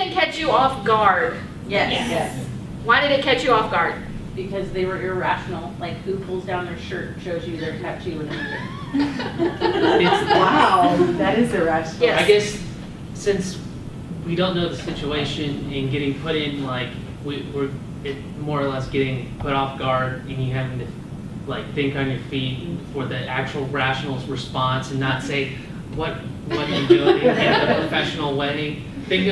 even catch you off guard? Yes. Why did it catch you off guard? Because they were irrational. Like, who pulls down their shirt shows you their tattoo and everything. Wow, that is irrational. Yes. I guess since we don't know the situation and getting put in, like, we're more or less getting put off guard and you having to, like, think on your feet for the actual rational response and not say, what are you doing in a professional way? Thinking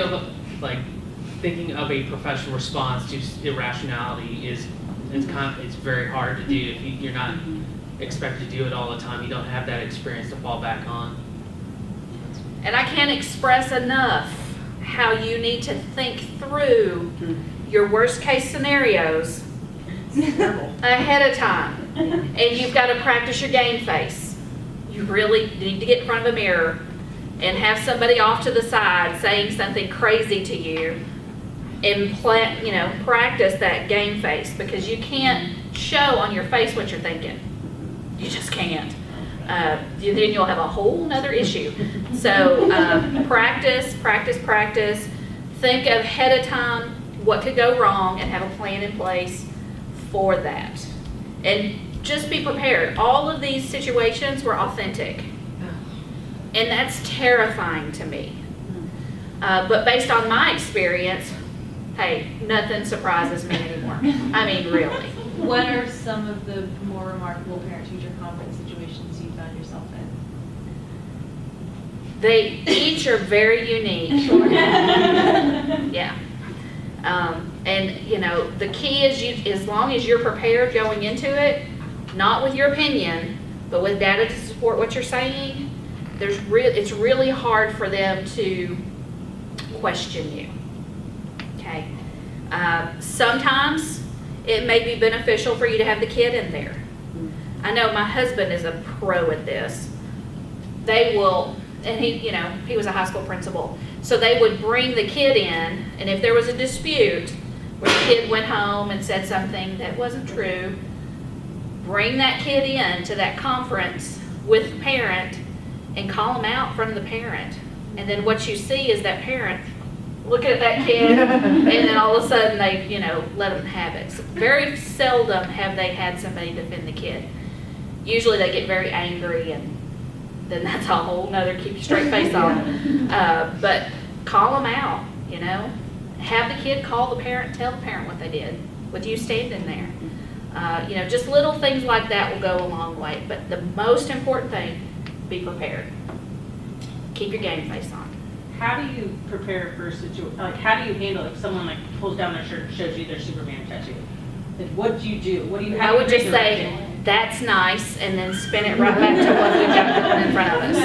of a professional response to irrationality it's very hard to do if you're not expected to do it all the time. You don't have that experience to fall back on. And I can't express enough how you need to think through your worst case scenarios ahead of time. And you've got to practice your game face. You really need to get in front of a mirror and have somebody off to the side saying something crazy to you and practice that game face, because you can't show on your face what you're thinking. You just can't. Then you'll have a whole nother issue. So practice. Think ahead of time what could go wrong and have a plan in place for that. And just be prepared. All of these situations were authentic. And that's terrifying to me. But based on my experience, hey, nothing surprises me anymore. I mean, really. What are some of the more remarkable parent-teacher conference situations you found yourself in? They each are very unique. Yeah. And the key is as long as you're prepared going into it, not with your opinion, but with data to support what you're saying, it's really hard for them to question you. Okay. Sometimes it may be beneficial for you to have the kid in there. I know my husband is a pro at this. They will, and he was a high school principal, so they would bring the kid in, and if there was a dispute where the kid went home and said something that wasn't true, bring that kid in to that conference with the parent and call them out in front of the parent. And then what you see is that parent looking at that kid, and then all of a sudden they, let them have it. So very seldom have they had somebody defend the kid. Usually they get very angry, and then that's a whole nother keep your straight face on. But call them out, Have the kid call the parent, tell the parent what they did with you standing there. Just little things like that will go a long way. But the most important thing, be prepared. Keep your game face on. How do you prepare for a situation? Like, how do you handle if someone pulls down their shirt and shows you their Superman tattoo? Like, what do you do? What do you? I would just say, "That's nice," and then spin it right back to what we've got in front of us.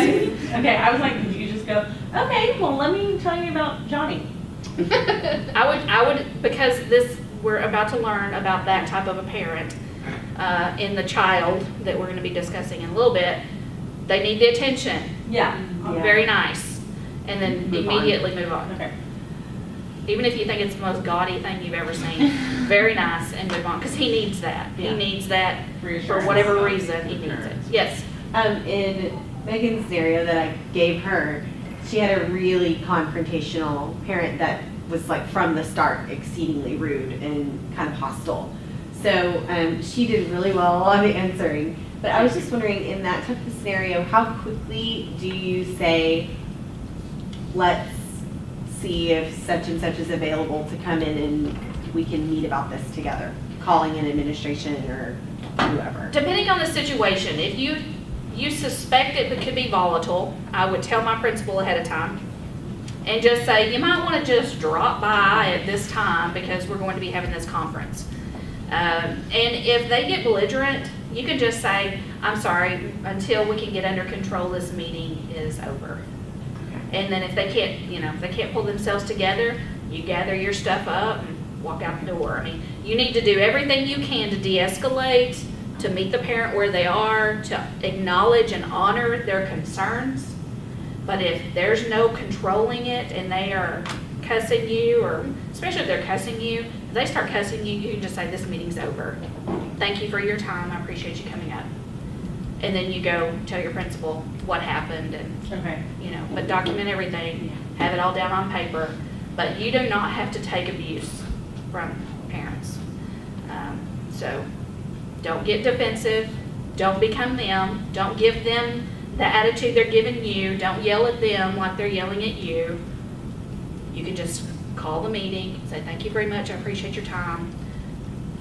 Okay, I was like, did you just go? Okay, well, let me tell you about Johnny. I would because we're about to learn about that type of a parent in the child that we're going to be discussing in a little bit. They need the attention. Yeah. Very nice. And then immediately move on. Okay. Even if you think it's the most gaudy thing you've ever seen, very nice, and move on, because he needs that. Yeah. He needs that for Reassurance. whatever reason. He needs it. Yes. In Megan's scenario that I gave her, she had a really confrontational parent that was from the start exceedingly rude and kind of hostile. So she did really well on answering. But I was just wondering, in that type of scenario, how quickly do you say, let's see if such and such is available to come in and we can meet about this together, calling in administration or whoever? Depending on the situation, if you suspect it could be volatile, I would tell my principal ahead of time and just say, you might want to just drop by at this time because we're going to be having this conference. And if they get belligerent, you can just say, I'm sorry, until we can get under control, this meeting is over. And then if they can't pull themselves together, you gather your stuff up and walk out the door. I mean, you need to do everything you can to de-escalate, to meet the parent where they are, to acknowledge and honor their concerns. But if there's no controlling it and they are cussing you, or especially if they're cussing you, if they start cussing you, you can just say, this meeting's over. Thank you for your time. I appreciate you coming up. And then you go tell your principal what happened, and Okay. but document everything, have it all down on paper. But you do not have to take abuse from parents. So don't get defensive, don't become them, don't give them the attitude they're giving you, don't yell at them like they're yelling at you. You can just call the meeting, say, thank you very much, I appreciate your time,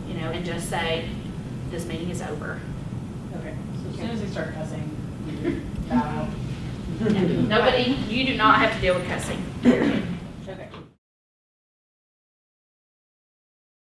and just say, this meeting is over. Okay, so as soon as they start cussing, you bow out. Nobody, you do not have to deal with cussing. Okay.